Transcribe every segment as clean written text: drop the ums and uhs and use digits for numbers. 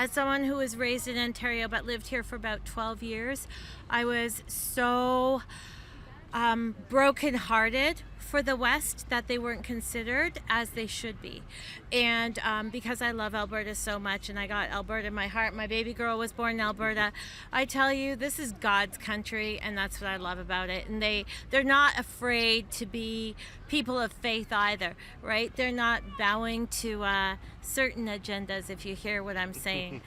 As someone who was raised in Ontario but lived here for about 12 years, I was so brokenhearted for the West that they weren't considered as they should be. And because I love Alberta so much and I got Alberta in my heart, my baby girl was born in Alberta, I tell you, this is God's country, and that's what I love about it. And they're not afraid to be people of faith either, right? They're not bowing to certain agendas, if you hear what I'm saying.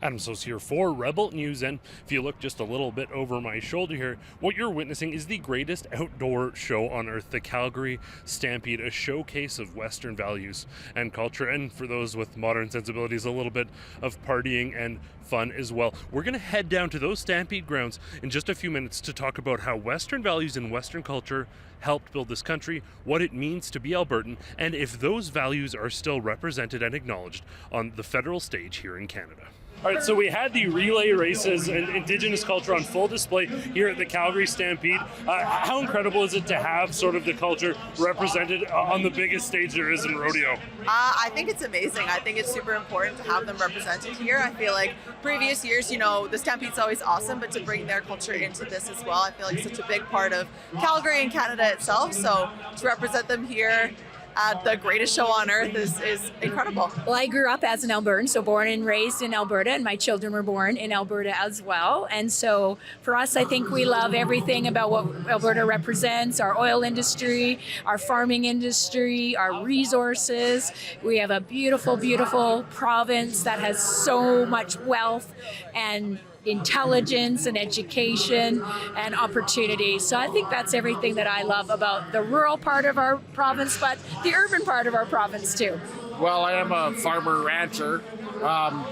Adam Soos here for Rebel News, and if you look just a little bit over my shoulder here, what you're witnessing is the greatest outdoor show on earth, the Calgary Stampede, a showcase of Western values and culture, and for those with modern sensibilities, a little bit of partying and fun as well. We're going to head down to those Stampede grounds in just a few minutes to talk about how Western values and Western culture helped build this country, what it means to be Albertan, and if those values are still represented and acknowledged on the federal stage here in Canada. All right, so we had the relay races and Indigenous culture on full display here at the Calgary Stampede. How incredible is it to have sort of the culture represented on the biggest stage there is in rodeo? I think it's amazing. I think it's super important to have them represented here. I feel like previous years, the Stampede's always awesome, but to bring their culture into this as well, I feel like it's such a big part of Calgary and Canada itself. So to represent them here at the greatest show on earth is incredible. Well, I grew up as an Albertan, so born and raised in Alberta, and my children were born in Alberta as well. And so for us, I think we love everything about what Alberta represents, our oil industry, our farming industry, our resources. We have a beautiful, beautiful province that has so much wealth and intelligence and education and opportunity. So I think that's everything that I love about the rural part of our province, but the urban part of our province too. Well, I am a farmer rancher.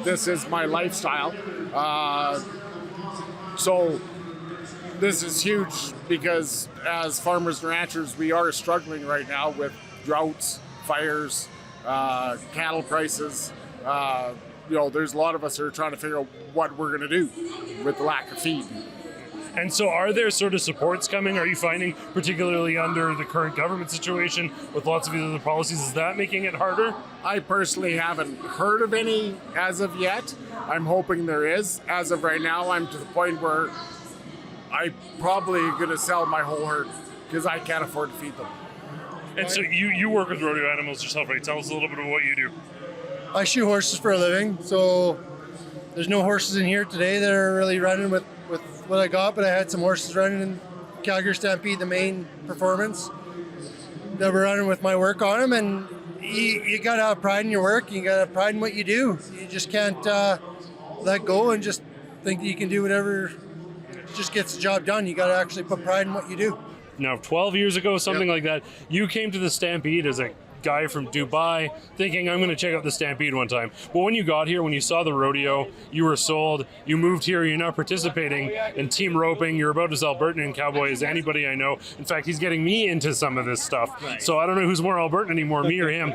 This is my lifestyle. So this is huge because as farmers and ranchers, we are struggling right now with droughts, fires, cattle prices. There's a lot of us that are trying to figure out what we're going to do with the lack of feed. And so are there sort of supports coming? Are you finding, particularly under the current government situation with lots of other policies, is that making it harder? I personally haven't heard of any as of yet. I'm hoping there is. As of right now, I'm to the point where I'm probably going to sell my whole herd because I can't afford to feed them. And so you work with rodeo animals yourself, right? Tell us a little bit of what you do. I shoot horses for a living, so there's no horses in here today that are really running with what I got, but I had some horses running in Calgary Stampede, the main performance, that were running with my work on them, and you got to have pride in your work, you got to have pride in what you do. You just can't let go and just think that you can do whatever just gets the job done. You got to actually put pride in what you do. Now, 12 years ago, something like that, you came to the Stampede as a guy from Dubai thinking I'm going to check out the Stampede one time. But when you got here, when you saw the rodeo, you were sold, you moved here, you're now participating in team roping, you're about as Albertan and cowboy as anybody I know. In fact, he's getting me into some of this stuff. Right. So I don't know who's more Albertan anymore, me or him.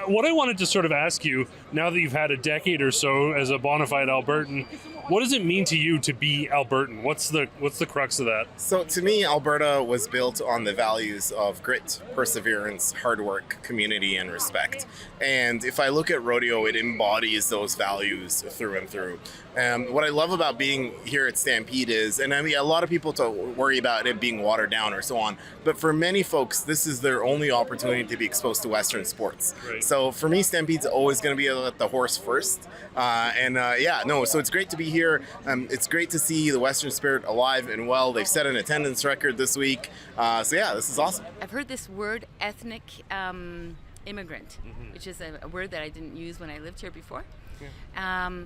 What I wanted to sort of ask you, now that you've had a decade or so as a bona fide Albertan, what does it mean to you to be Albertan? What's the crux of that? So to me, Alberta was built on the values of grit, perseverance, hard work, community, and respect. And if I look at rodeo, it embodies those values through and through. What I love about being here at Stampede is, and I mean, a lot of people worry about it being watered down or so on, but for many folks, this is their only opportunity to be exposed to Western sports. Right. So for me, Stampede's always going to be at the horse first. So it's great to be here. It's great to see the Western spirit alive and well. They've set an attendance record this week. This is awesome. I've heard this word, ethnic immigrant, which is a word that I didn't use when I lived here before. Yeah.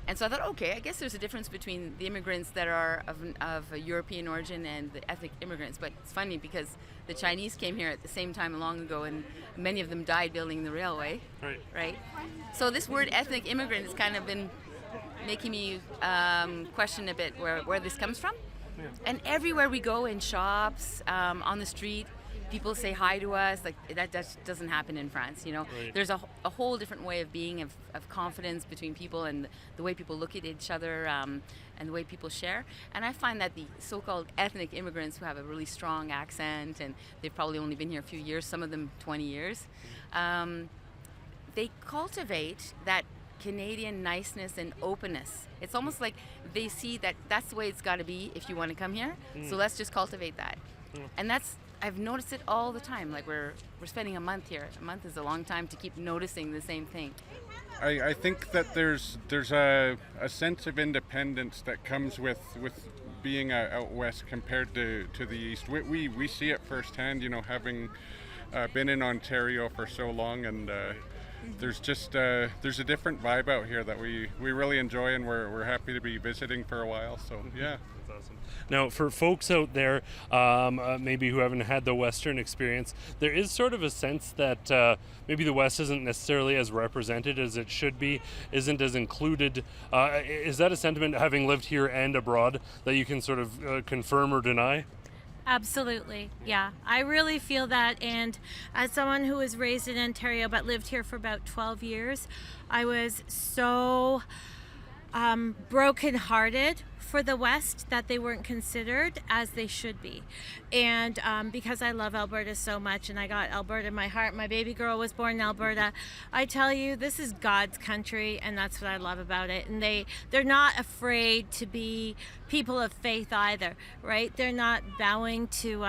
And so I thought, okay, I guess there's a difference between the immigrants that are of a European origin and the ethnic immigrants. But it's funny because the Chinese came here at the same time long ago, and many of them died building the railway. Right. So this word ethnic immigrant has kind of been making me question a bit where this comes from. Yeah. And everywhere we go, in shops, on the street, people say hi to us. Like that doesn't happen in France, Right. There's a whole different way of being, of confidence between people, and the way people look at each other, and the way people share. And I find that the so-called ethnic immigrants who have a really strong accent, and they've probably only been here a few years, some of them 20 years, they cultivate that Canadian niceness and openness. It's almost like they see that that's the way it's got to be if you want to come here. So let's just cultivate that. And I've noticed it all the time. Like we're spending a month here. A month is a long time to keep noticing the same thing. I think that there's a sense of independence that comes with being out west compared to the east. We see it firsthand, having been in Ontario for so long, and there's a different vibe out here that we really enjoy, and we're happy to be visiting for a while. So yeah. That's awesome. Now, for folks out there, maybe who haven't had the Western experience, there is sort of a sense that maybe the West isn't necessarily as represented as it should be, isn't as included. Is that a sentiment, having lived here and abroad, that you can sort of confirm or deny? Absolutely. Yeah, I really feel that. And as someone who was raised in Ontario but lived here for about 12 years, I was so brokenhearted for the West that they weren't considered as they should be. And because I love Alberta so much and I got Alberta in my heart, my baby girl was born in Alberta, I tell you, this is God's country, and that's what I love about it. And they're not afraid to be people of faith either, right? They're not bowing to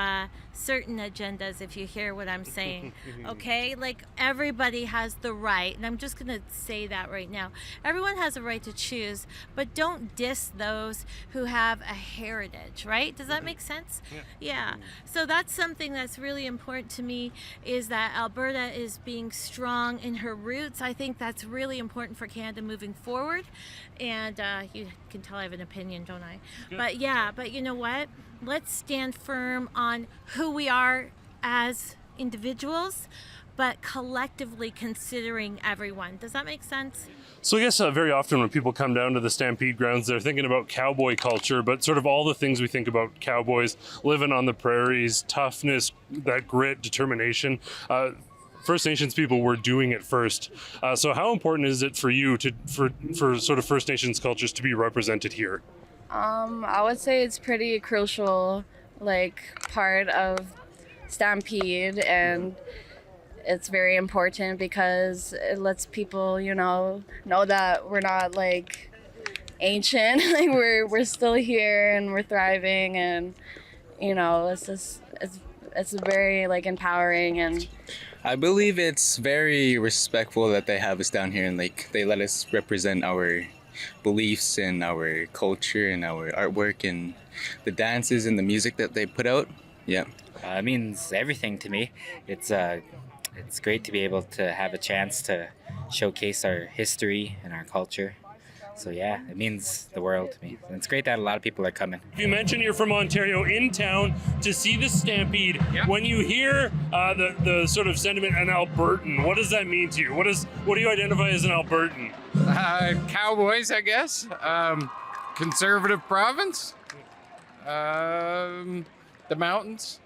certain agendas, if you hear what I'm saying. Okay, like everybody has the right, and I'm just gonna say that right now, everyone has a right to choose, but don't diss those who have a heritage, right? Does that make sense? Yeah. So that's something that's really important to me, is that Alberta is being strong in her roots. I think that's really important for Canada moving forward. And you can tell I have an opinion, don't I? Good. But you know what? Let's stand firm on who we are as individuals, but collectively considering everyone. Does that make sense? So I guess very often when people come down to the Stampede grounds, they're thinking about cowboy culture, but sort of all the things we think about cowboys, living on the prairies, toughness, that grit, determination. First Nations people were doing it first. So how important is it for you for sort of First Nations cultures to be represented here? I would say it's pretty crucial, part of Stampede, and it's very important because it lets people, know that we're not ancient. We're still here and we're thriving, and it's very empowering. And I believe it's very respectful that they have us down here, and they let us represent our beliefs and our culture and our artwork and the dances and the music that they put out. Yeah. It means everything to me. It's great to be able to have a chance to showcase our history and our culture. So yeah, it means the world to me. And it's great that a lot of people are coming. You mentioned you're from Ontario, in town to see the Stampede. Yep. When you hear the sort of sentiment, an Albertan, what does that mean to you? What do you identify as an Albertan? Cowboys, I guess. Conservative province. The mountains.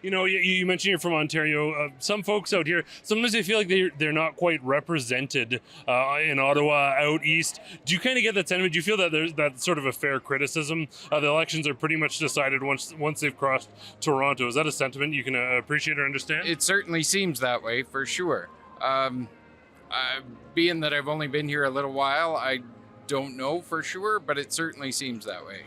You mentioned you're from Ontario. Some folks out here, sometimes they feel like they're not quite represented in Ottawa, out east. Do you kind of get that sentiment? Do you feel that that's sort of a fair criticism? The elections are pretty much decided once they've crossed Toronto. Is that a sentiment you can appreciate or understand? It certainly seems that way, for sure. Being that I've only been here a little while, I don't know for sure, but it certainly seems that way.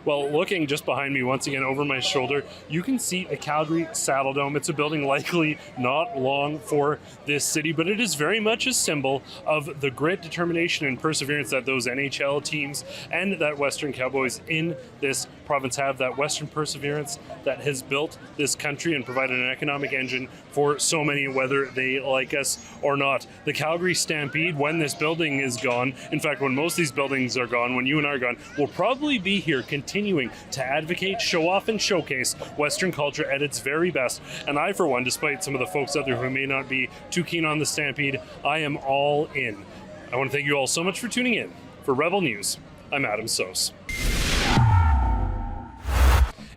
Well, looking just behind me, once again, over my shoulder, you can see the Calgary Saddle Dome. It's a building likely not long for this city, but it is very much a symbol of the grit, determination, and perseverance that those NHL teams and that Western Cowboys in this province have. That Western perseverance that has built this country and provided an economic engine for so many, whether they like us or not. The Calgary Stampede, when this building is gone, in fact, when most of these buildings are gone, when you and I are gone, will probably be here continuing to advocate, show off, and showcase Western culture at its very best. And I, for one, despite some of the folks out there who may not be too keen on the Stampede, I am all in. I want to thank you all so much for tuning in. For Rebel News, I'm Adam Soos.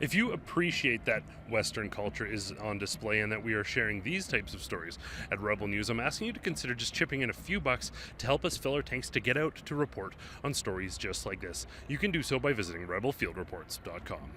If you appreciate that Western culture is on display and that we are sharing these types of stories at Rebel News, I'm asking you to consider just chipping in a few bucks to help us fill our tanks to get out to report on stories just like this. You can do so by visiting rebelfieldreports.com.